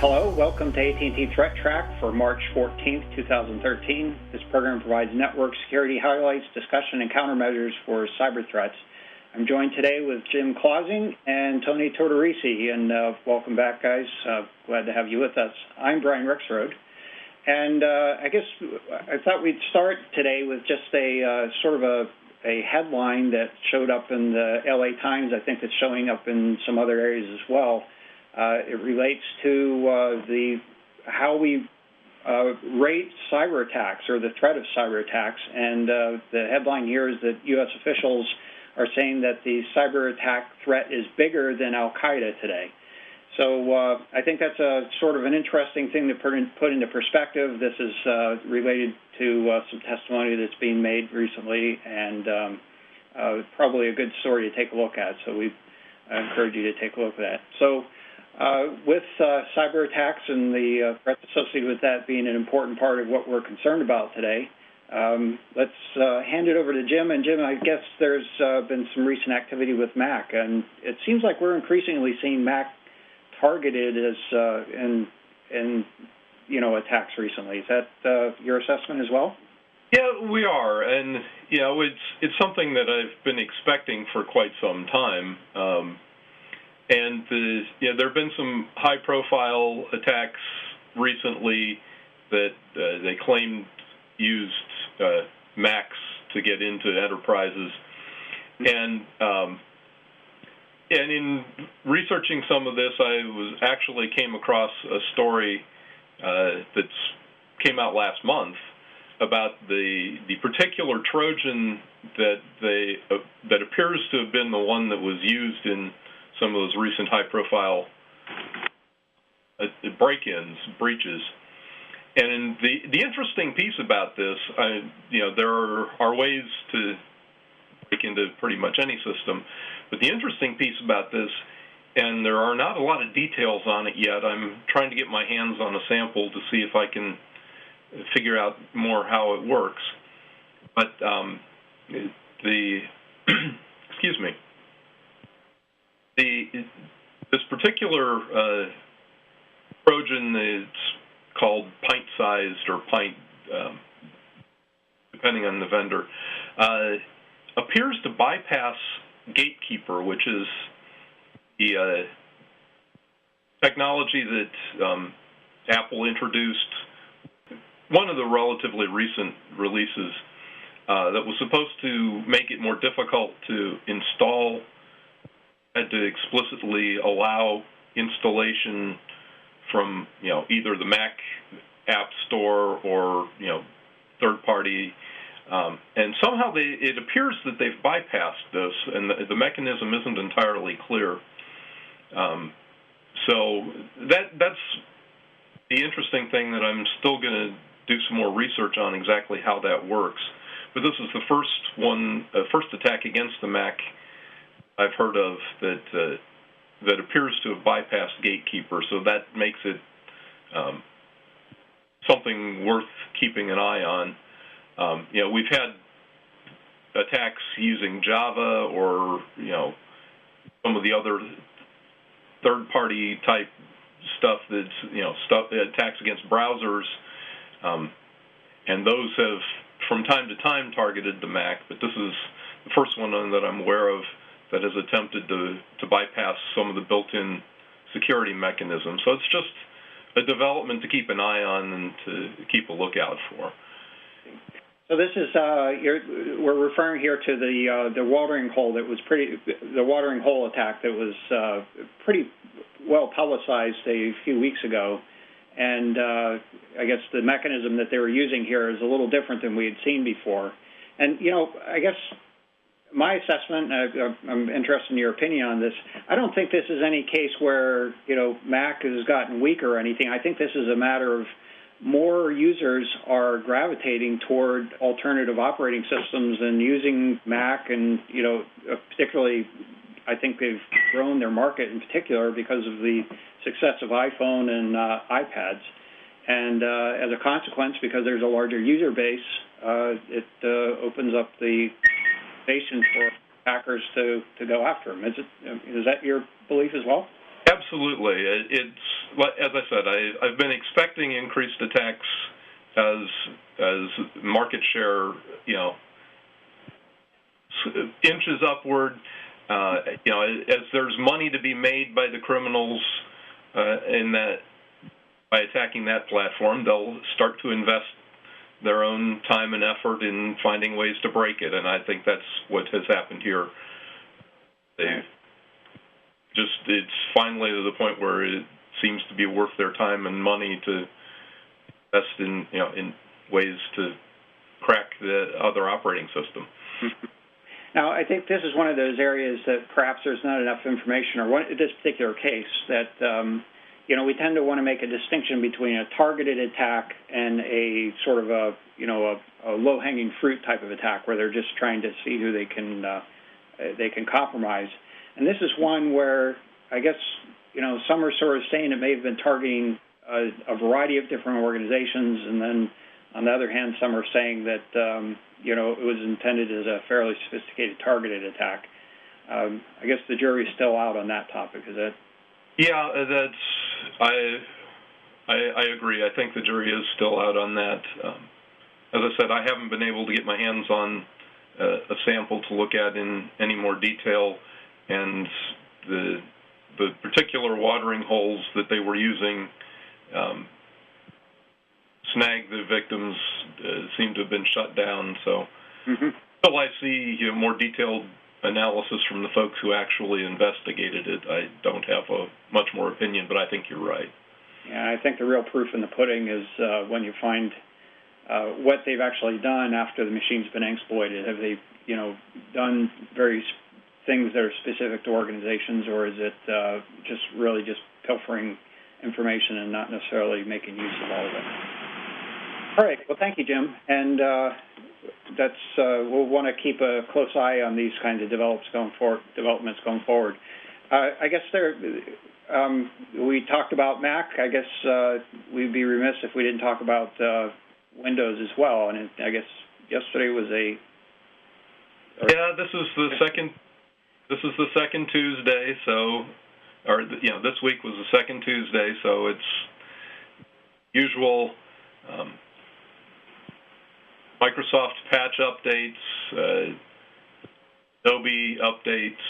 Hello, welcome to AT&T ThreatTraq for March 14th, 2013. This program provides network security highlights, discussion, and countermeasures for cyber threats. I'm joined today with Jim Clausing and Tony Tortorici, and welcome back, guys. Glad to have you with us. I'm Brian Rexroad, and I guess I thought we'd start today with just a sort of a headline that showed up in the LA Times. I think it's showing up in some other areas as well. It relates to how we rate cyber attacks or the threat of cyber attacks, and the headline here is that U.S. officials are saying that the cyber attack threat is bigger than Al-Qaeda today. So I think that's a sort of an interesting thing to put into perspective. This is related to some testimony that's being made recently, and probably a good story to take a look at. So we encourage you to take a look at that. So with cyber attacks and the threats associated with that being an important part of what we're concerned about today, let's hand it over to Jim. And Jim, I guess there's been some recent activity with Mac, and it seems like we're increasingly seeing Mac targeted as in attacks recently. Is that your assessment as well? Yeah, we are, and it's something that I've been expecting for quite some time. And there have been some high-profile attacks recently that they claimed used Macs to get into enterprises. And in researching some of this, I actually came across a story that came out last month about the particular Trojan that appears to have been the one that was used in some of those recent high-profile breaches. And the interesting piece about this, there are ways to break into pretty much any system, but the interesting piece about this, and there are not a lot of details on it yet, I'm trying to get my hands on a sample to see if I can figure out more how it works. But excuse me. This particular Trojan is called pint-sized or pint, depending on the vendor, appears to bypass Gatekeeper, which is the technology that Apple introduced, one of the relatively recent releases, that was supposed to make it more difficult to install, had to explicitly allow installation from either the Mac App Store or third-party, and somehow it appears that they've bypassed this, and the mechanism isn't entirely clear. So that's the interesting thing that I'm still going to do some more research on exactly how that works. But this is the first attack against the Mac I've heard of that appears to have bypassed Gatekeeper, so that makes it something worth keeping an eye on. We've had attacks using Java or some of the other third-party type stuff that's attacks against browsers, and those have from time to time targeted the Mac, but this is the first one that I'm aware of that has attempted to bypass some of the built-in security mechanisms. So it's just a development to keep an eye on and to keep a lookout for. So this is we're referring here to the watering hole that was the watering hole attack that was pretty well publicized a few weeks ago, and I guess the mechanism that they were using here is a little different than we had seen before. And I guess my assessment, I'm interested in your opinion on this, I don't think this is any case where, Mac has gotten weaker or anything. I think this is a matter of more users are gravitating toward alternative operating systems and using Mac, and, particularly, I think they've grown their market in particular because of the success of iPhone and iPads. And as a consequence, because there's a larger user base, it opens up the station for hackers to go after them. Is that your belief as well? Absolutely. as I said, I've been expecting increased attacks as market share, inches upward. As there's money to be made by the criminals by attacking that platform, they'll start to invest their own time and effort in finding ways to break it, and I think that's what has happened here. It's finally to the point where it seems to be worth their time and money to invest in ways to crack the other operating system. Now, I think this is one of those areas that perhaps there's not enough information, or this particular case, that we tend to want to make a distinction between a targeted attack and a sort of a low-hanging fruit type of attack where they're just trying to see who they can compromise. And this is one where I guess some are sort of saying it may have been targeting a variety of different organizations, and then on the other hand, some are saying that it was intended as a fairly sophisticated targeted attack. I guess the jury's still out on that topic. Is that? Yeah, I agree. I think the jury is still out on that. As I said, I haven't been able to get my hands on a sample to look at in any more detail, and the particular watering holes that they were using snag the victims seem to have been shut down. So until I see more detailed analysis from the folks who actually investigated it, I don't have much more opinion, but I think you're right. Yeah, I think the real proof in the pudding is when you find what they've actually done after the machine's been exploited. Have they, done various things that are specific to organizations, or is it just pilfering information and not necessarily making use of all of it? All right. Well, thank you, Jim. And we'll want to keep a close eye on these kinds of developments going forward. I guess we talked about Mac. I guess we'd be remiss if we didn't talk about Windows as well. And I guess yesterday was this is the second. This is the second Tuesday. This week was the second Tuesday. So it's usual. Microsoft patch updates, Adobe updates,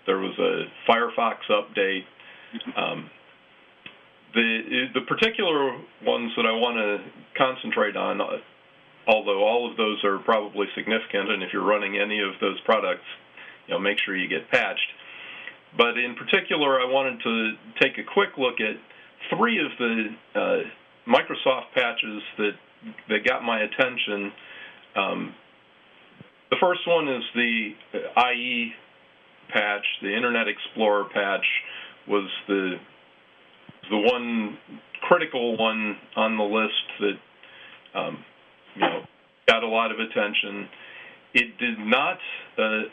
there was a Firefox update. The particular ones that I want to concentrate on, although all of those are probably significant, and if you're running any of those products, make sure you get patched. But in particular, I wanted to take a quick look at three of the Microsoft patches that got my attention. The first one is the IE patch. The Internet Explorer patch was the one critical one on the list that got a lot of attention. It did not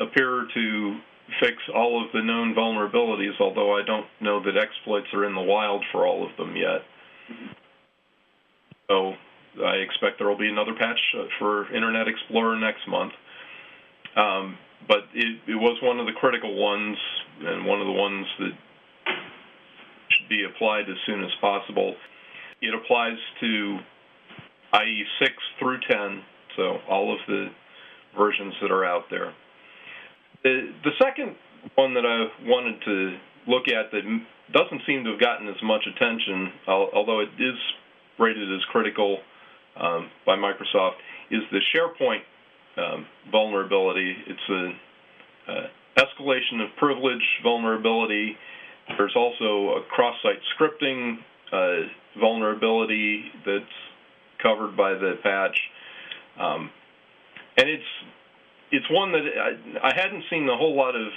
appear to fix all of the known vulnerabilities, although I don't know that exploits are in the wild for all of them yet. So I expect there will be another patch for Internet Explorer next month. But it was one of the critical ones, and one of the ones that should be applied as soon as possible. It applies to IE 6 through 10, so all of the versions that are out there. The second one that I wanted to look at that doesn't seem to have gotten as much attention, although it is rated as critical by Microsoft, is the SharePoint vulnerability. It's an escalation of privilege vulnerability. There's also a cross-site scripting vulnerability that's covered by the patch. And it's one that I hadn't seen a whole lot of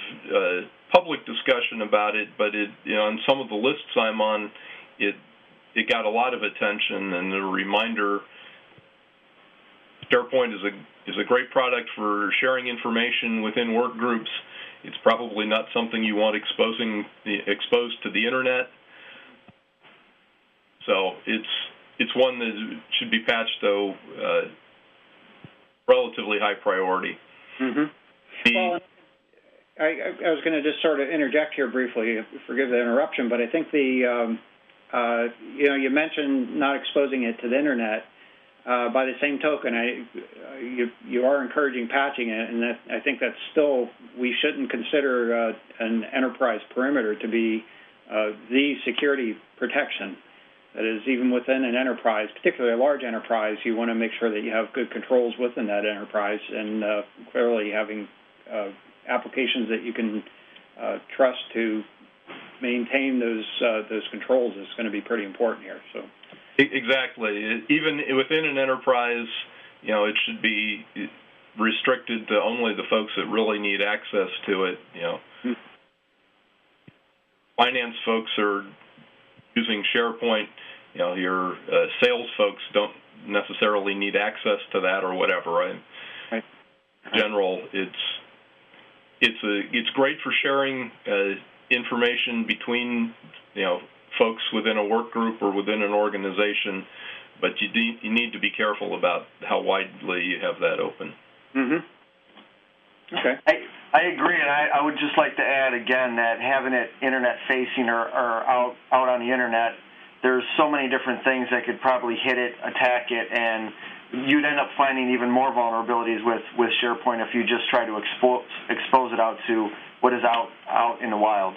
public discussion about it, but on some of the lists I'm on, it got a lot of attention, and a reminder. SharePoint is a great product for sharing information within work groups. It's probably not something you want exposed to the internet. So it's one that should be patched, though, relatively high priority. Well, I was going to just sort of interject here briefly. Forgive the interruption, but I think the You mentioned not exposing it to the internet. By the same token, you are encouraging patching it, and I think that's still, we shouldn't consider an enterprise perimeter to be the security protection. That is, even within an enterprise, particularly a large enterprise, you want to make sure that you have good controls within that enterprise, and clearly having applications that you can trust to maintain those controls is going to be pretty important here. So. Exactly. Even within an enterprise, it should be restricted to only the folks that really need access to it. Finance folks are using SharePoint. Your sales folks don't necessarily need access to that or whatever. Right? In general, it's great for sharing information between folks within a work group or within an organization, but you need to be careful about how widely you have that open. Okay. I agree, and I would just like to add again that having it internet-facing or out on the internet, there's so many different things that could probably hit it, attack it, and you'd end up finding even more vulnerabilities with SharePoint if you just try to expose it out to what is out in the wild.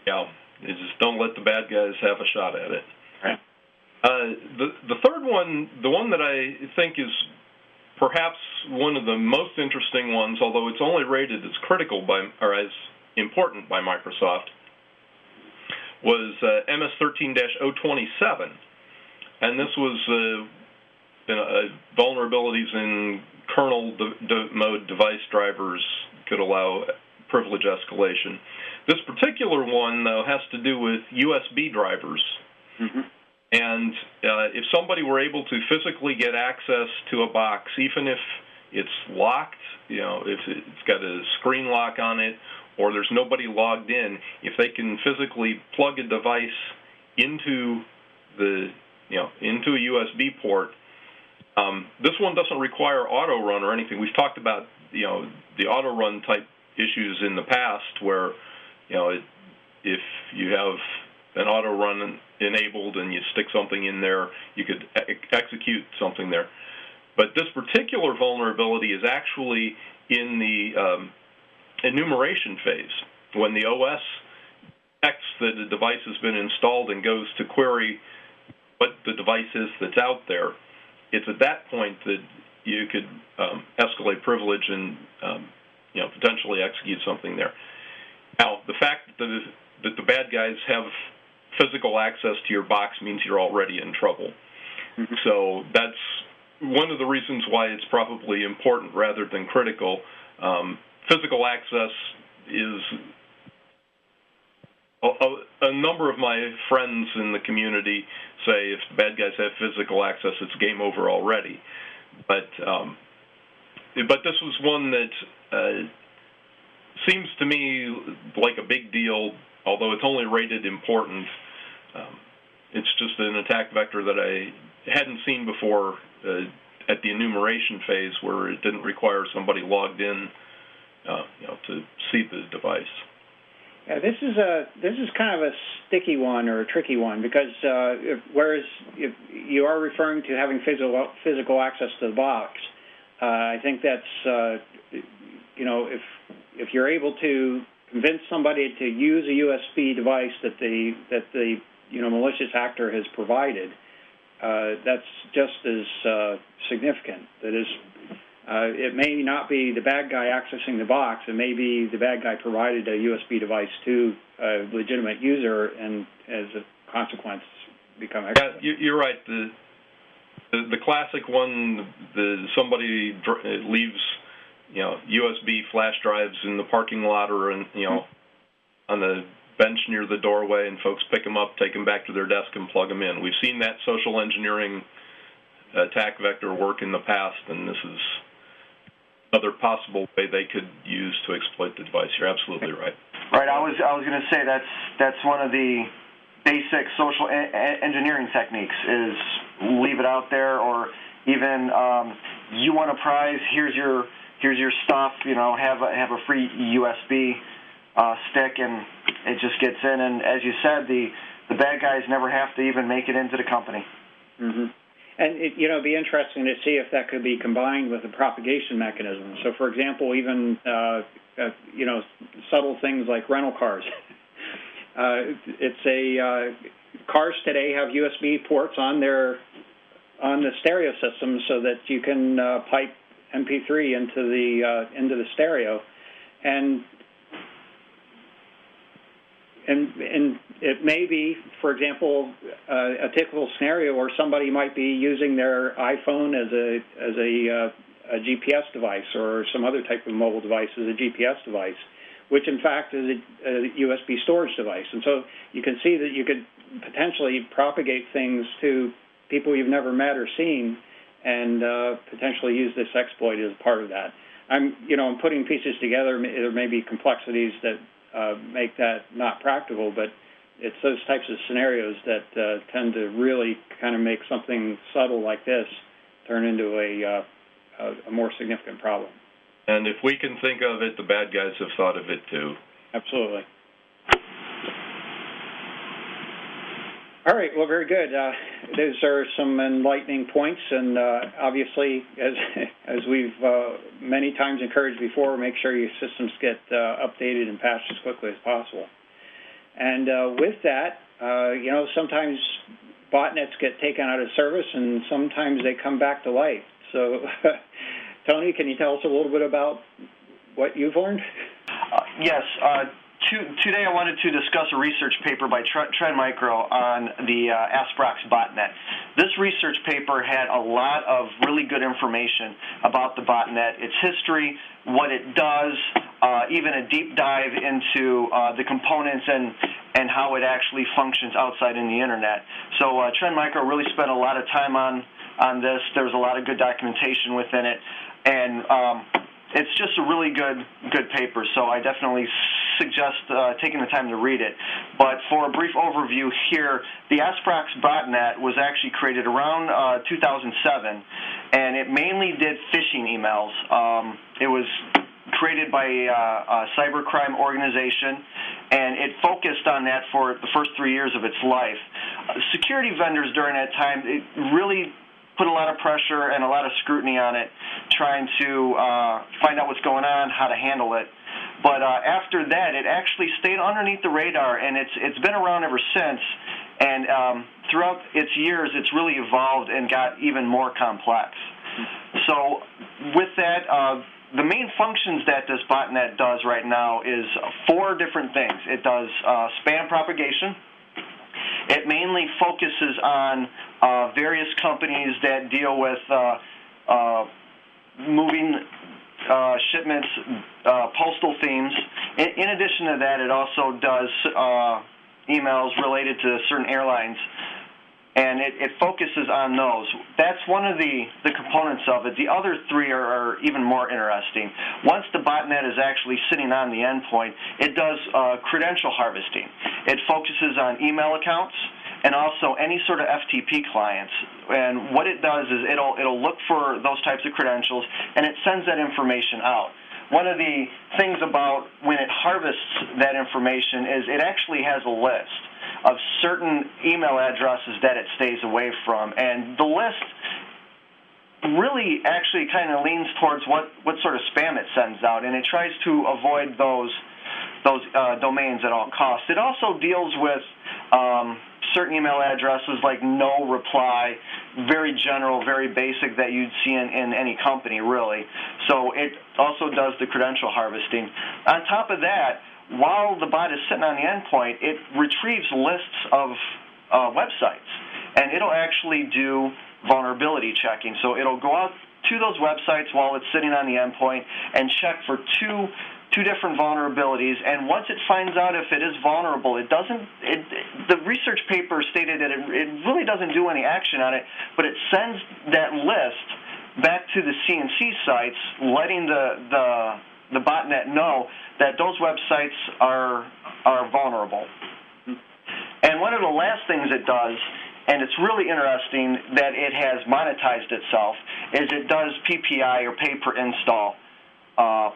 Yeah. You just don't let the bad guys have a shot at it. Right. The third one, the one that I think is perhaps one of the most interesting ones, although it's only rated as critical or as important by Microsoft, was MS-13-027, and this was vulnerabilities in kernel mode device drivers could allow privilege escalation. This particular one, though, has to do with USB drivers. And if somebody were able to physically get access to a box, even if it's locked, if it's got a screen lock on it, or there's nobody logged in, if they can physically plug a device into into a USB port, this one doesn't require auto run or anything. We've talked about the auto run type issues in the past where if you have an auto run enabled and you stick something in there, you could execute something there. But this particular vulnerability is actually in the enumeration phase. When the OS detects that a device has been installed and goes to query what the device is that's out there, it's at that point that you could escalate privilege and potentially execute something there. Now, the fact that the bad guys have physical access to your box means you're already in trouble. So that's one of the reasons why it's probably important rather than critical. Physical access is a number of my friends in the community say if the bad guys have physical access, it's game over already. But this was one that seems to me like a big deal, although it's only rated important. It's just an attack vector that I hadn't seen before at the enumeration phase, where it didn't require somebody logged in, to see the device. Yeah, this is kind of a sticky one or a tricky one because whereas if you are referring to having physical access to the box, I think that's if you're able to convince somebody to use a USB device that the malicious actor has provided, that's just as significant. That is, it may not be the bad guy accessing the box. It may be the bad guy provided a USB device to a legitimate user, and as a consequence, become expert. Yeah, you're right. The classic one, somebody leaves USB flash drives in the parking lot or on the bench near the doorway, and folks pick them up, take them back to their desk, and plug them in. We've seen that social engineering attack vector work in the past, and this is another possible way they could use to exploit the device. You're absolutely right. Right. I was going to say that's one of the basic social engineering techniques is leave it out there, or even you want a prize. Here's your stuff. Have a free USB stick, and it just gets in. And as you said, the the bad guys never have to even make it into the company. Mm-hmm. And it'd be interesting to see if that could be combined with a propagation mechanism. So, for example, even subtle things like rental cars. Cars today have USB ports on the stereo system, so that you can pipe MP3 into the stereo, and it may be, for example, a typical scenario where somebody might be using their iPhone as a GPS device, or some other type of mobile device as a GPS device, which in fact is a USB storage device. And so you can see that you could potentially propagate things to people you've never met or seen, and potentially use this exploit as part of that. I'm putting pieces together. There may be complexities that make that not practical, but it's those types of scenarios that tend to really kind of make something subtle like this turn into a more significant problem. And if we can think of it, the bad guys have thought of it too. Absolutely. All right. Well, very good. Those are some enlightening points, and obviously, as we've many times encouraged before, make sure your systems get updated and patched as quickly as possible. And with that, sometimes botnets get taken out of service, and sometimes they come back to life. So, Tony, can you tell us a little bit about what you've learned? Yes. Today I wanted to discuss a research paper by Trend Micro on the Asprox botnet. This research paper had a lot of really good information about the botnet, its history, what it does, even a deep dive into the components and how it actually functions outside in the Internet. So Trend Micro really spent a lot of time on this. There was a lot of good documentation within it, and it's just a really good paper, so I definitely suggest taking the time to read it. But for a brief overview here, the Asprox botnet was actually created around 2007, and it mainly did phishing emails. It was created by a cybercrime organization, and it focused on that for the first 3 years of its life. Security vendors during that time, it really put a lot of pressure and a lot of scrutiny on it, trying to find out what's going on, how to handle it. But after that, it actually stayed underneath the radar, and it's been around ever since. And throughout its years, it's really evolved and got even more complex. So with that, the main functions that this botnet does right now is 4 different things. It does spam propagation. It mainly focuses on various companies that deal with moving shipments, postal themes. In addition to that, it also does emails related to certain airlines, and it focuses on those. That's one of the components of it. The other 3 are even more interesting. Once the botnet is actually sitting on the endpoint, it does credential harvesting. It focuses on email accounts and also any sort of FTP clients. And what it does is it'll look for those types of credentials, and it sends that information out. One of the things about when it harvests that information is it actually has a list of certain email addresses that it stays away from. And the list really actually kind of leans towards what sort of spam it sends out, and it tries to avoid those domains at all costs. It also deals with certain email addresses like no reply, very general, very basic that you'd see in any company, really. So it also does the credential harvesting. On top of that, while the bot is sitting on the endpoint, it retrieves lists of websites, and it'll actually do vulnerability checking. So it'll go out to those websites while it's sitting on the endpoint and check for two different vulnerabilities, and once it finds out if it is vulnerable, the research paper stated that it really doesn't do any action on it, but it sends that list back to the CNC sites, letting the botnet know that those websites are vulnerable. And one of the last things it does, and it's really interesting that it has monetized itself, is it does PPI, or pay per install.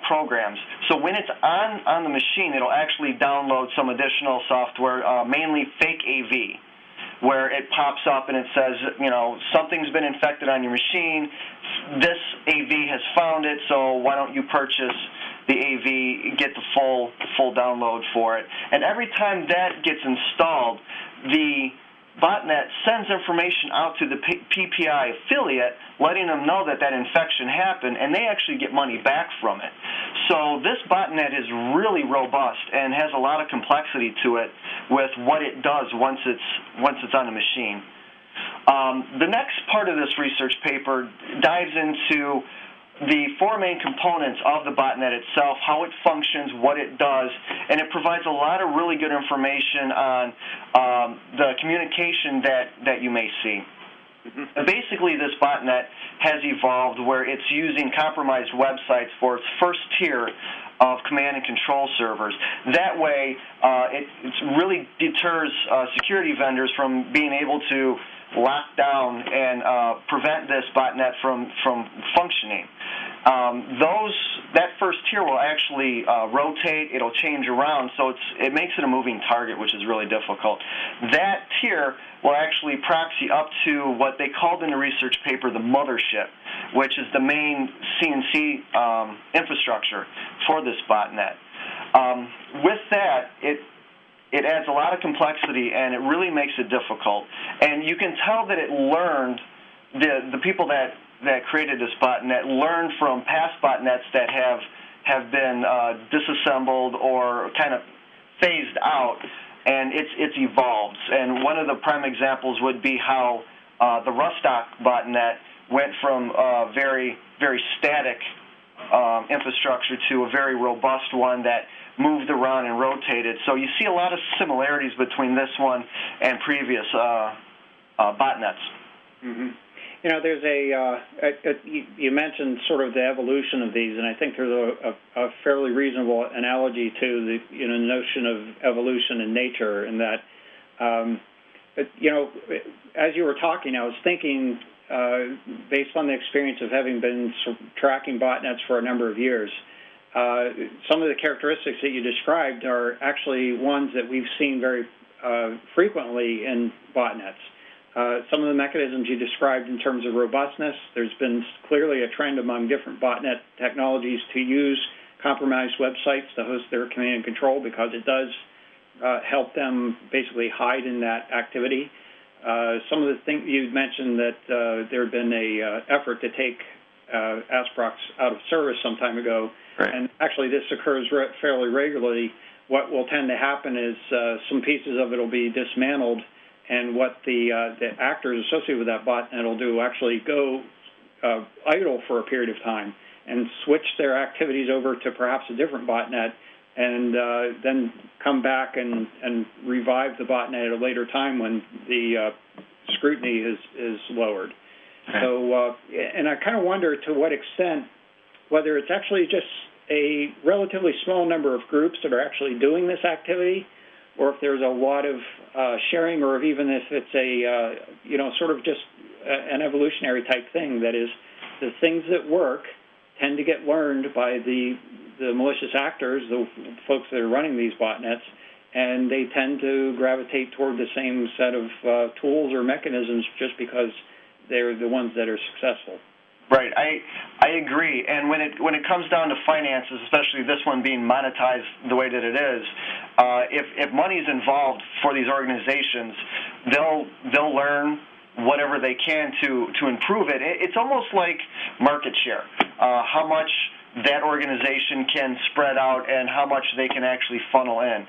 programs. So when it's on the machine, it'll actually download some additional software, mainly fake AV, where it pops up and it says, something's been infected on your machine. This AV has found it, so why don't you purchase the AV, get the full download for it. And every time that gets installed, the botnet sends information out to the PPI affiliate, letting them know that infection happened, and they actually get money back from it. So this botnet is really robust and has a lot of complexity to it with what it does once it's on the machine. The next part of this research paper dives into the four main components of the botnet itself, how it functions, what it does, and it provides a lot of really good information on the communication that you may see. Mm-hmm. Basically, this botnet has evolved where it's using compromised websites for its first tier of command and control servers. That way, it really deters security vendors from being able to lock down and prevent this botnet from functioning. That first tier will actually rotate. It'll change around, so it makes it a moving target, which is really difficult. That tier will actually proxy up to what they called in the research paper the mothership, which is the main CNC infrastructure for this botnet. With that, it adds a lot of complexity, and it really makes it difficult. And you can tell that it learned, the people that created this botnet learned from past botnets that have been disassembled or kind of phased out, and it's evolved. And one of the prime examples would be how the Rustock botnet went from very, very static infrastructure to a very robust one that moved around and rotated. So you see a lot of similarities between this one and previous botnets. Mm-hmm. There's you mentioned sort of the evolution of these, and I think there's a fairly reasonable analogy to the notion of evolution in nature, in that, as you were talking, I was thinking, based on the experience of having been tracking botnets for a number of years, some of the characteristics that you described are actually ones that we've seen very frequently in botnets. Some of the mechanisms you described in terms of robustness, there's been clearly a trend among different botnet technologies to use compromised websites to host their command and control, because it does help them basically hide in that activity. Some of the things you mentioned, that there had been a effort to take Asprox out of service some time ago. Right. And actually this occurs fairly regularly. What will tend to happen is some pieces of it will be dismantled, and what the actors associated with that botnet will do actually go idle for a period of time and switch their activities over to perhaps a different botnet, and then come back and revive the botnet at a later time when the scrutiny is lowered. Okay. So, and I kind of wonder to what extent, whether it's actually just a relatively small number of groups that are actually doing this activity, or if there's a lot of sharing, or if even if it's a, sort of just an evolutionary type thing, that is, the things that work tend to get learned by the malicious actors, the folks that are running these botnets, and they tend to gravitate toward the same set of tools or mechanisms just because they're the ones that are successful. Right, I agree. And when it comes down to finances, especially this one being monetized the way that it is, if money is involved for these organizations, they'll learn whatever they can to improve it. It's almost like market share, how much that organization can spread out and how much they can actually funnel in.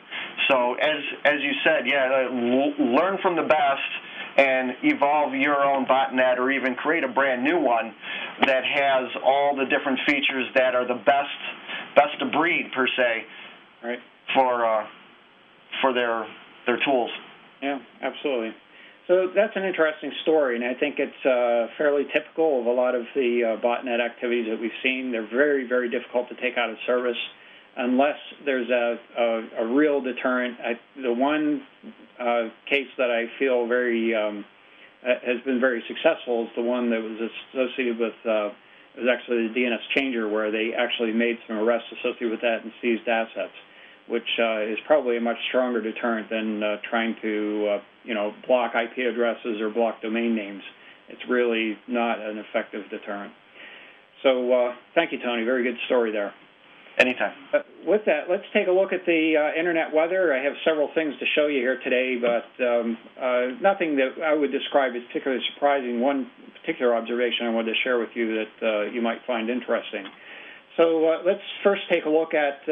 So as you said, learn from the best and evolve your own botnet, or even create a brand new one that has all the different features that are the best of breed per se, right, for their tools. Yeah, absolutely. So that's an interesting story, and I think it's fairly typical of a lot of the botnet activities that we've seen. They're very, very difficult to take out of service unless there's a real deterrent. The one case that I feel has been very successful is the one that was associated with was actually the DNS changer, where they actually made some arrests associated with that and seized assets, which is probably a much stronger deterrent than trying to, block IP addresses or block domain names. It's really not an effective deterrent. So thank you, Tony. Very good story there. Anytime. With that, let's take a look at the internet weather. I have several things to show you here today, but nothing that I would describe as particularly surprising. One particular observation I wanted to share with you that you might find interesting. So let's first take a look at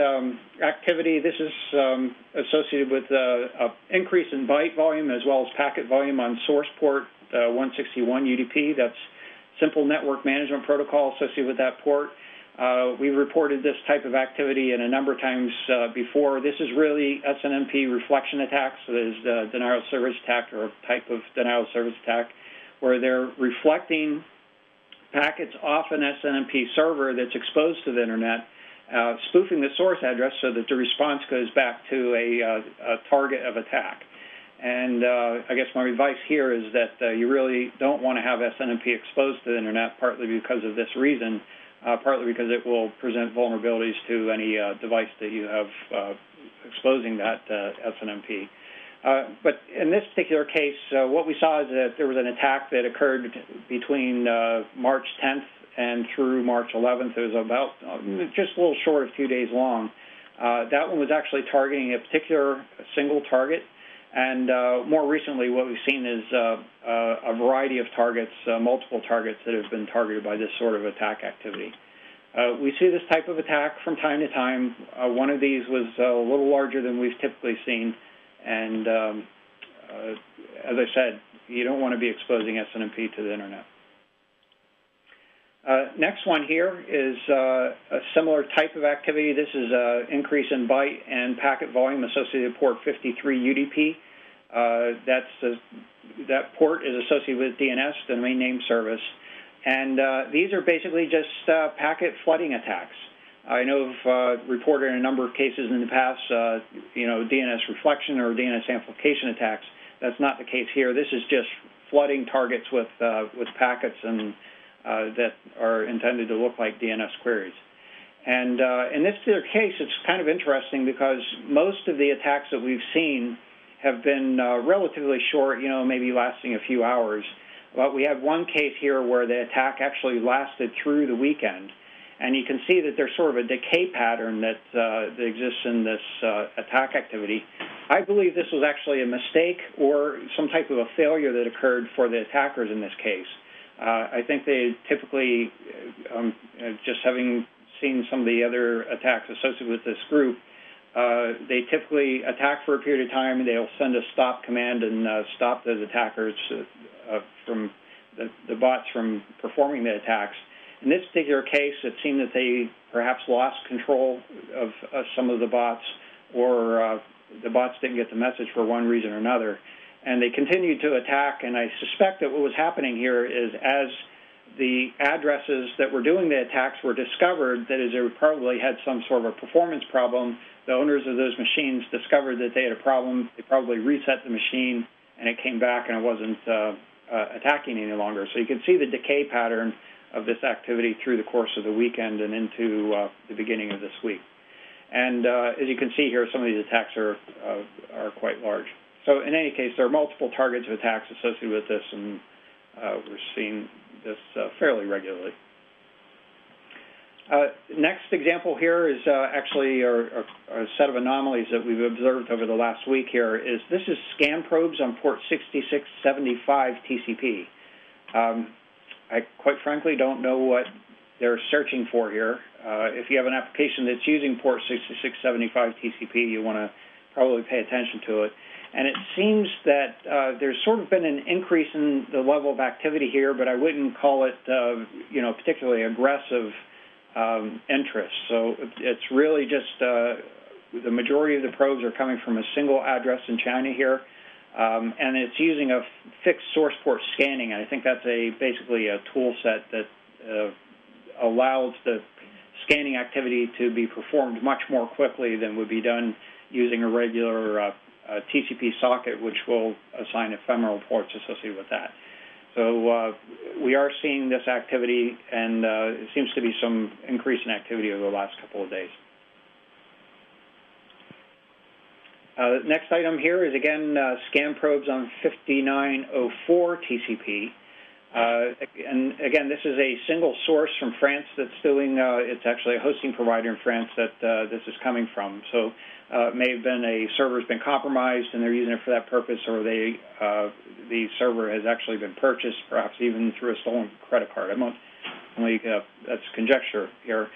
activity. This is associated with an increase in byte volume as well as packet volume on source port 161 UDP. That's simple network management protocol associated with that port. We've reported this type of activity a number of times before. This is really SNMP reflection attacks. So there's the denial of service attack, or a type of denial of service attack, where they're reflecting packets off an SNMP server that's exposed to the internet, spoofing the source address so that the response goes back to a target of attack. And I guess my advice here is that you really don't want to have SNMP exposed to the internet, partly because of this reason, partly because it will present vulnerabilities to any device that you have exposing that SNMP. But in this particular case, what we saw is that there was an attack that occurred between March 10th and through March 11th. It was about just a little short of 2 days long. That one was actually targeting a particular single target. And more recently, what we've seen is a variety of targets, multiple targets that have been targeted by this sort of attack activity. We see this type of attack from time to time. One of these was a little larger than we've typically seen. And as I said, you don't want to be exposing SNMP to the internet. Next one here is a similar type of activity. This is an increase in byte and packet volume associated with port 53 UDP. That port is associated with DNS, the domain name service. And these are basically just packet flooding attacks. I know I've reported in a number of cases in the past, DNS reflection or DNS amplification attacks. That's not the case here. This is just flooding targets with packets and that are intended to look like DNS queries. And in this particular case, it's kind of interesting because most of the attacks that we've seen have been relatively short, maybe lasting a few hours. But we had one case here where the attack actually lasted through the weekend. And you can see that there's sort of a decay pattern that exists in this attack activity. I believe this was actually a mistake or some type of a failure that occurred for the attackers in this case. I think they typically, just having seen some of the other attacks associated with this group, they typically attack for a period of time, and they'll send a stop command and stop those attackers from the bots from performing the attacks. In this particular case, it seemed that they perhaps lost control of some of the bots, or the bots didn't get the message for one reason or another. And they continued to attack, and I suspect that what was happening here is as the addresses that were doing the attacks were discovered, that is, they probably had some sort of a performance problem, the owners of those machines discovered that they had a problem. They probably reset the machine, and it came back, and it wasn't attacking any longer. So you can see the decay pattern of this activity through the course of the weekend and into the beginning of this week. And as you can see here, some of these attacks are quite large. So in any case, there are multiple targets of attacks associated with this, and we're seeing this fairly regularly. Next example here is actually a set of anomalies that we've observed over the last week here. This is scan probes on port 6675 TCP. I quite frankly don't know what they're searching for here. If you have an application that's using port 6675 TCP, you want to probably pay attention to it. And it seems that there's sort of been an increase in the level of activity here, but I wouldn't call it, particularly aggressive interest. So it's really just the majority of the probes are coming from a single address in China here, and it's using a fixed source port scanning. And I think that's basically a tool set that allows the scanning activity to be performed much more quickly than would be done using a regular TCP socket, which will assign ephemeral ports associated with that. So we are seeing this activity, and it seems to be some increase in activity over the last couple of days. Next item here is, again, scan probes on 5904 TCP. And again, this is a single source from France that's doing, it's actually a hosting provider in France that this is coming from. So it may have been a server's been compromised and they're using it for that purpose, or the server has actually been purchased, perhaps even through a stolen credit card. That's conjecture here.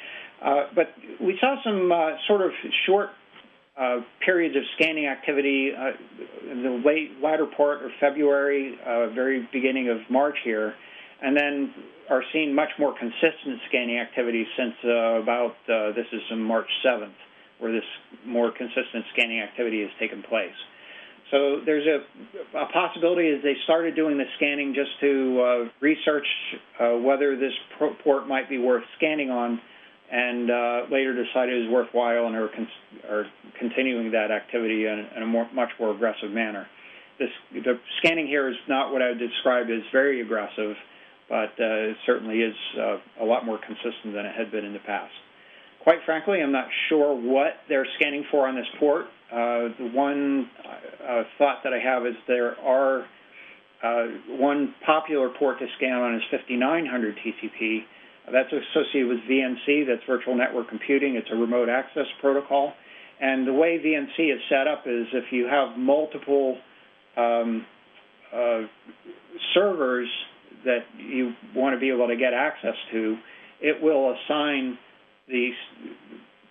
But we saw some sort of short periods of scanning activity in the latter part of February, very beginning of March here, and then are seeing much more consistent scanning activity since this is on March 7th, where this more consistent scanning activity has taken place. So there's a possibility as they started doing the scanning just to research whether this port might be worth scanning on, and later decided it was worthwhile and are continuing that activity in a much more aggressive manner. The scanning here is not what I would describe as very aggressive, but it certainly is a lot more consistent than it had been in the past. Quite frankly, I'm not sure what they're scanning for on this port. The one thought that I have is there are one popular port to scan on is 5900 TCP. That's associated with VNC, that's virtual network computing. It's a remote access protocol. And the way VNC is set up is if you have multiple servers that you want to be able to get access to, it will assign these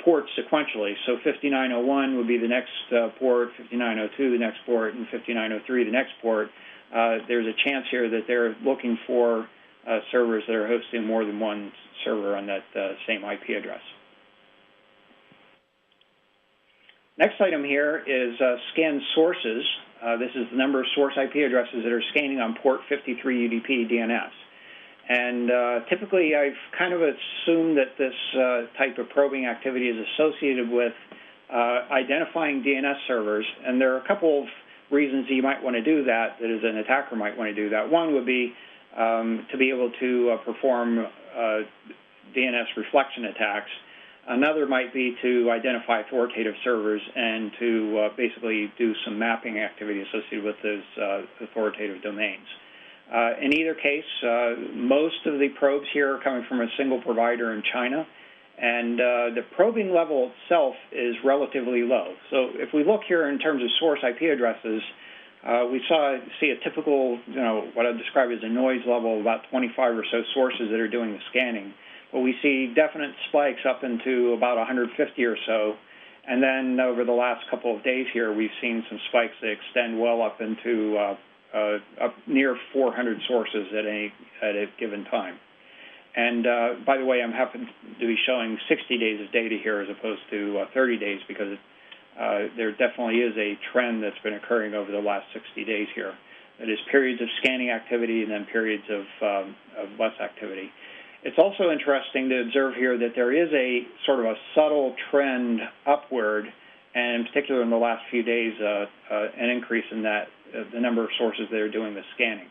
ports sequentially. So 5901 would be the next port, 5902 the next port, and 5903 the next port. There's a chance here that they're looking for servers that are hosting more than one server on that same IP address. Next item here is scan sources. This is the number of source IP addresses that are scanning on port 53 UDP DNS. And typically, I've kind of assumed that this type of probing activity is associated with identifying DNS servers. And there are a couple of reasons you might want to do that, that is an attacker might want to do that. One would be to be able to perform DNS reflection attacks. Another might be to identify authoritative servers and to basically do some mapping activity associated with those authoritative domains. In either case, most of the probes here are coming from a single provider in China, and the probing level itself is relatively low. So if we look here in terms of source IP addresses, we see a typical, what I'd describe as a noise level of about 25 or so sources that are doing the scanning. But we see definite spikes up into about 150 or so. And then over the last couple of days here, we've seen some spikes that extend well up into up near 400 sources at a given time. And by the way, I'm happy to be showing 60 days of data here as opposed to 30 days because there definitely is a trend that's been occurring over the last 60 days here. That is periods of scanning activity and then periods of less activity. It's also interesting to observe here that there is a sort of a subtle trend upward, and in particular in the last few days, an increase in that the number of sources that are doing the scanning.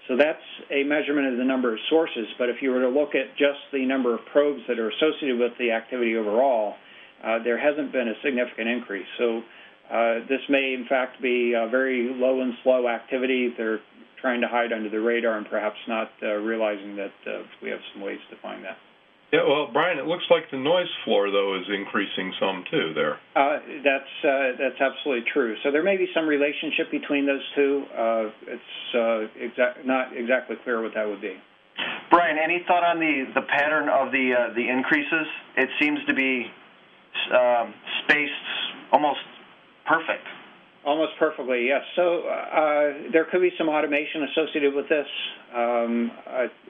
So that's a measurement of the number of sources, but if you were to look at just the number of probes that are associated with the activity overall, there hasn't been a significant increase. So this may, in fact, be a very low and slow activity. They're trying to hide under the radar and perhaps not realizing that we have some ways to find that. Yeah, well, Brian, it looks like the noise floor, though, is increasing some, too, there. That's absolutely true. So there may be some relationship between those two. It's not exactly clear what that would be. Brian, any thought on the pattern of the increases? It seems to be spaced almost perfect. Almost perfectly, yes. So there could be some automation associated with this.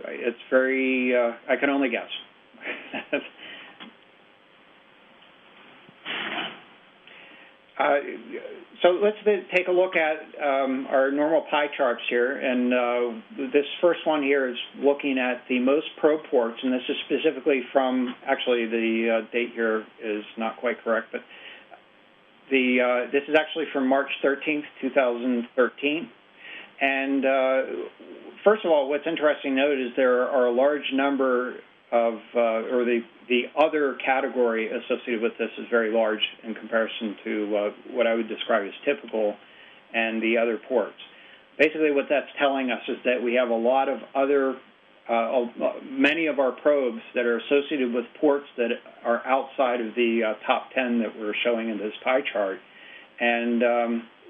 It's very, I can only guess. So let's take a look at our normal pie charts here. And this first one here is looking at the most probe ports, and this is specifically from, actually the date here is not quite correct, but this is actually from March 13th, 2013. And first of all, what's interesting to note is there are a large number of, or the other category associated with this is very large in comparison to what I would describe as typical and the other ports. Basically, what that's telling us is that we have a lot of other, many of our probes that are associated with ports that are outside of the top 10 that we're showing in this pie chart. And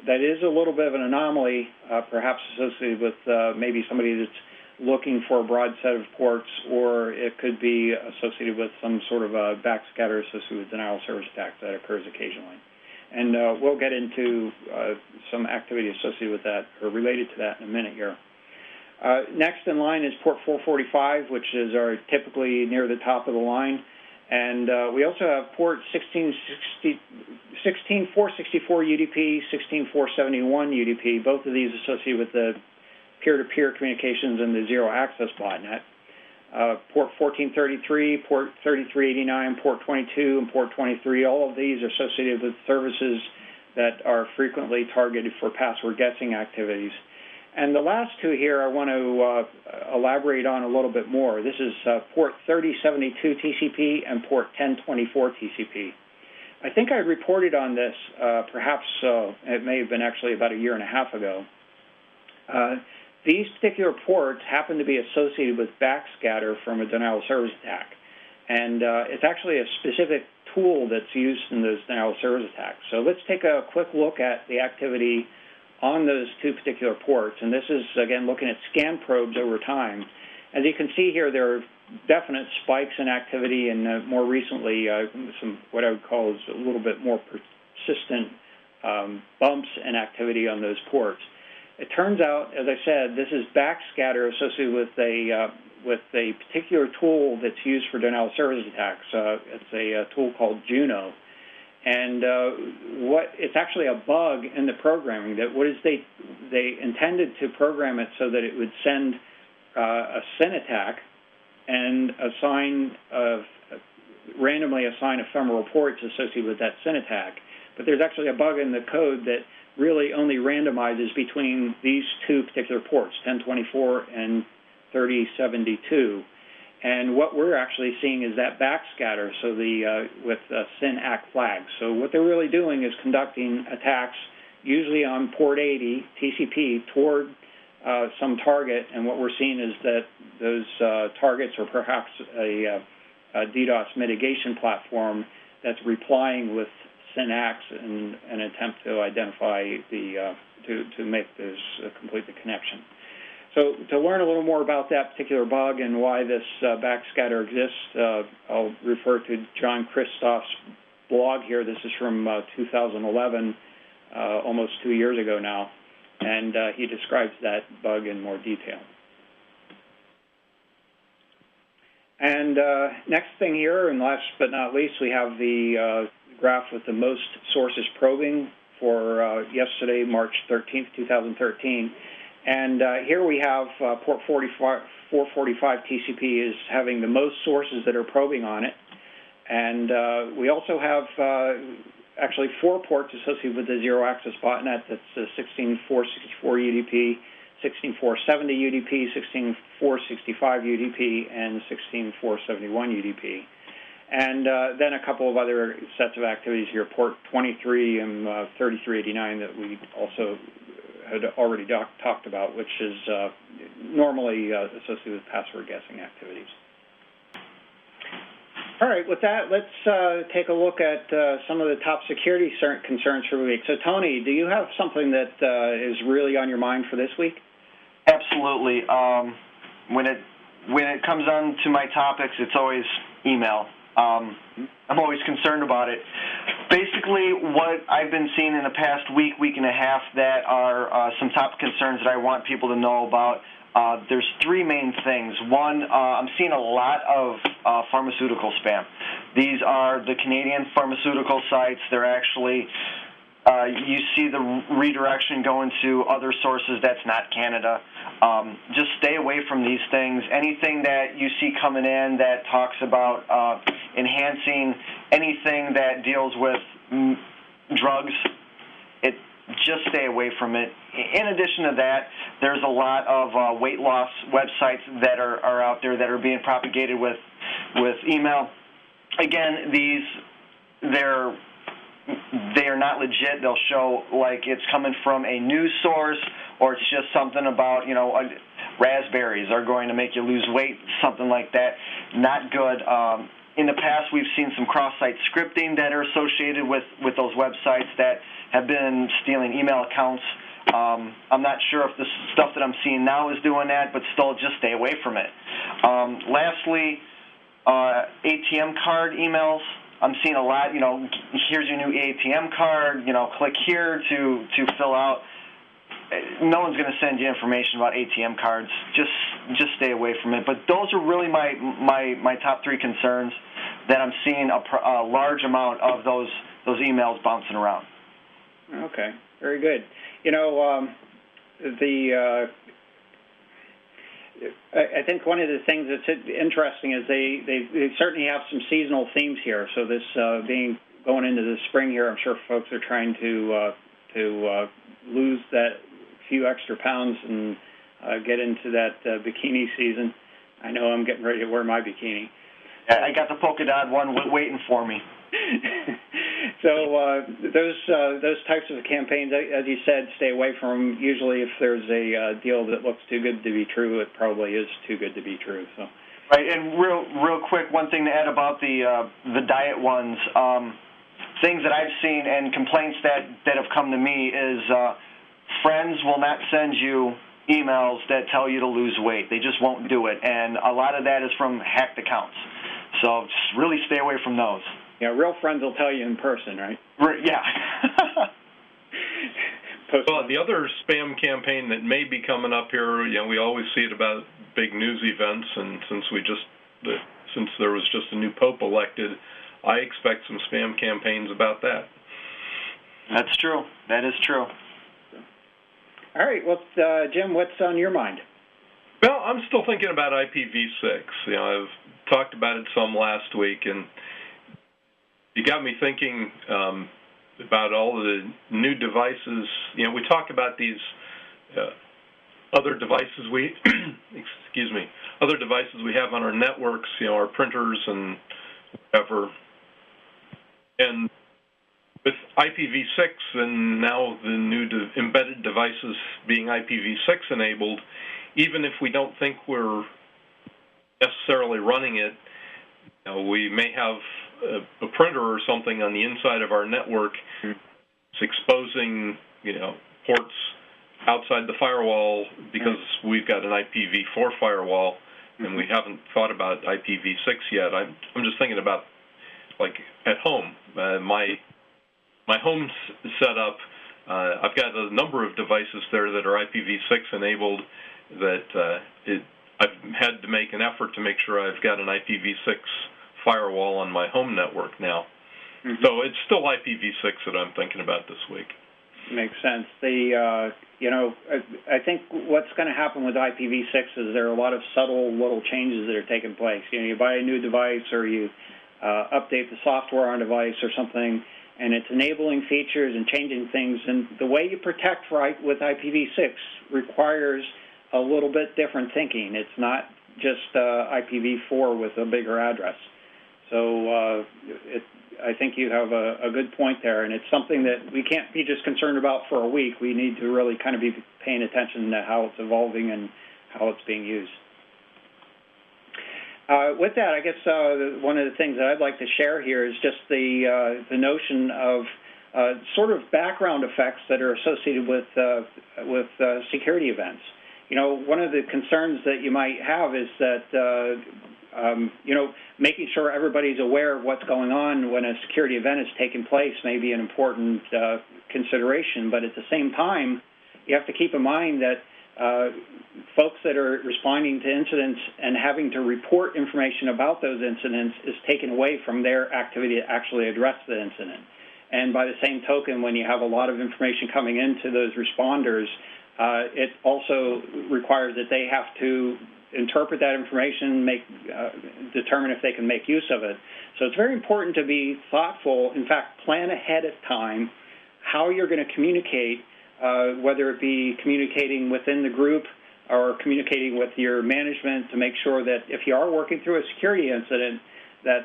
that is a little bit of an anomaly, perhaps associated with maybe somebody that's looking for a broad set of ports, or it could be associated with some sort of a backscatter associated with denial of service attack that occurs occasionally. And we'll get into some activity associated with that or related to that in a minute here. Next in line is port 445, which is our typically near the top of the line. And we also have port 16464 UDP, 16471 UDP, both of these associated with the peer-to-peer communications and the zero-access botnet. Port 1433, port 3389, port 22, and port 23, all of these are associated with services that are frequently targeted for password guessing activities. And the last two here I want to elaborate on a little bit more. This is port 3072 TCP and port 1024 TCP. I think I reported on this, perhaps it may have been actually about a year and a half ago. These particular ports happen to be associated with backscatter from a denial of service attack. And it's actually a specific tool that's used in those denial of service attacks. So let's take a quick look at the activity on those two particular ports. And this is, again, looking at scan probes over time. As you can see here, there are definite spikes in activity, and more recently, some what I would call is a little bit more persistent bumps in activity on those ports. It turns out, as I said, this is backscatter associated with a particular tool that's used for denial of service attacks. It's a tool called Juno. And it's actually a bug in the programming that they intended to program it so that it would send a SYN attack and randomly assign ephemeral ports associated with that SYN attack. But there's actually a bug in the code that really only randomizes between these two particular ports, 1024 and 3072. And what we're actually seeing is that backscatter, so with SYN ACK flags. So what they're really doing is conducting attacks, usually on port 80 TCP, toward some target. And what we're seeing is that those targets are perhaps a DDoS mitigation platform that's replying with SYN ACKs in an attempt to identify to make this complete the connection. So to learn a little more about that particular bug and why this backscatter exists, I'll refer to John Christoph's blog here. This is from 2011, almost 2 years ago now, and he describes that bug in more detail. And next thing here, and last but not least, we have the graph with the most sources probing for yesterday, March 13th, 2013. And here we have port 445 TCP is having the most sources that are probing on it. And we also have actually 4 ports associated with the zero-access botnet. That's 16464 UDP, 16470 UDP, 16465 UDP, and 16471 UDP. And then a couple of other sets of activities here, port 23 and 3389 that we also had already talked about, which is normally associated with password guessing activities. All right, with that, let's take a look at some of the top security concerns for the week. So, Tony, do you have something that is really on your mind for this week? Absolutely. When it comes on to my topics, it's always email. I'm always concerned about it. Basically, what I've been seeing in the past week and a half that are some top concerns that I want people to know about, there's 3 main things. One, I'm seeing a lot of pharmaceutical spam. These are the Canadian pharmaceutical sites. They're actually, you see the redirection going to other sources that's not Canada. Just stay away from these things. Anything that you see coming in that talks about enhancing anything that deals with drugs, just stay away from it. In addition to that, there's a lot of weight loss websites that are out there that are being propagated with email. Again, they are not legit. They'll show like it's coming from a news source, or it's just something about, raspberries are going to make you lose weight, something like that. Not good. In the past, we've seen some cross-site scripting that are associated with those websites that have been stealing email accounts. I'm not sure if the stuff that I'm seeing now is doing that, but still, just stay away from it. Lastly, ATM card emails. I'm seeing a lot, here's your new ATM card, click here to fill out. No one's going to send you information about ATM cards. Just stay away from it. But those are really my top three concerns, that I'm seeing a large amount of those emails bouncing around. Okay, very good. I think one of the things that's interesting is they certainly have some seasonal themes here. So this going into the spring here, I'm sure folks are trying to lose that few extra pounds and get into that bikini season. I know I'm getting ready to wear my bikini. I got the polka dot one waiting for me. So those types of campaigns, as you said, stay away from them. Usually if there's a deal that looks too good to be true, it probably is too good to be true. So. Right, and real quick, one thing to add about the diet ones, things that I've seen and complaints that have come to me is friends will not send you emails that tell you to lose weight. They just won't do it, and a lot of that is from hacked accounts. So just really stay away from those. Yeah, real friends will tell you in person, right? Yeah. Well, the other spam campaign that may be coming up here, we always see it about big news events, and since there was just a new pope elected, I expect some spam campaigns about that. That's true. That is true. All right. Well, Jim, what's on your mind? Well, I'm still thinking about IPv6. I've talked about it some last week, and you got me thinking about all of the new devices. We talk about these other devices other devices we have on our networks, our printers and whatever. And with IPv6 and now the new embedded devices being IPv6 enabled, even if we don't think we're necessarily running it, we may have a printer or something on the inside of our network. It's exposing, ports outside the firewall because we've got an IPv4 firewall, and we haven't thought about IPv6 yet. I'm just thinking about, like, at home. My home setup, I've got a number of devices there that are IPv6 enabled that I've had to make an effort to make sure I've got an IPv6 firewall on my home network now. Mm-hmm. So it's still IPv6 that I'm thinking about this week. Makes sense. I think what's going to happen with IPv6 is there are a lot of subtle little changes that are taking place. You buy a new device or you update the software on a device or something, and it's enabling features and changing things. And the way you protect with IPv6 requires a little bit different thinking. It's not just IPv4 with a bigger address. So I think you have a good point there, and it's something that we can't be just concerned about for a week. We need to really kind of be paying attention to how it's evolving and how it's being used. With that, I guess one of the things that I'd like to share here is just the notion of sort of background effects that are associated with security events. One of the concerns that you might have is that making sure everybody's aware of what's going on when a security event is taking place may be an important consideration, but at the same time, you have to keep in mind that folks that are responding to incidents and having to report information about those incidents is taken away from their activity to actually address the incident. And by the same token, when you have a lot of information coming into those responders, it also requires that they have to interpret that information, determine if they can make use of it. So it's very important to be thoughtful, in fact, plan ahead of time how you're going to communicate, whether it be communicating within the group or communicating with your management to make sure that if you are working through a security incident, that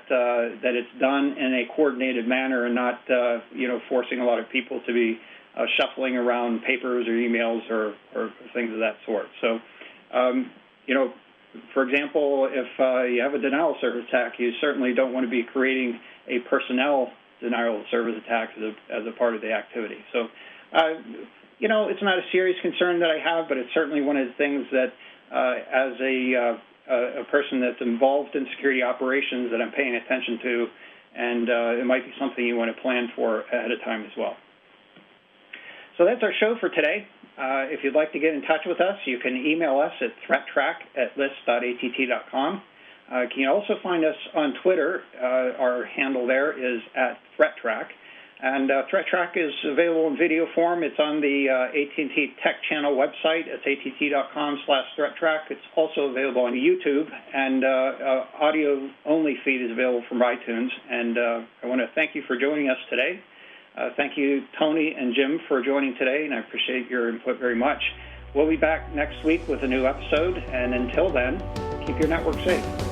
it's done in a coordinated manner and not forcing a lot of people to be shuffling around papers or emails or things of that sort. So, for example, if you have a denial of service attack, you certainly don't want to be creating a personnel denial of service attack as a part of the activity. So, it's not a serious concern that I have, but it's certainly one of the things that as a person that's involved in security operations that I'm paying attention to, and it might be something you want to plan for ahead of time as well. So that's our show for today. If you'd like to get in touch with us, you can email us at threattrack@list.att.com. You can also find us on Twitter. Our handle there is @ThreatTraq. And ThreatTraq is available in video form. It's on the AT&T Tech Channel website. It's att.com/ThreatTraq. It's also available on YouTube, and audio-only feed is available from iTunes. And I want to thank you for joining us today. Thank you, Tony and Jim, for joining today, and I appreciate your input very much. We'll be back next week with a new episode, and until then, keep your network safe.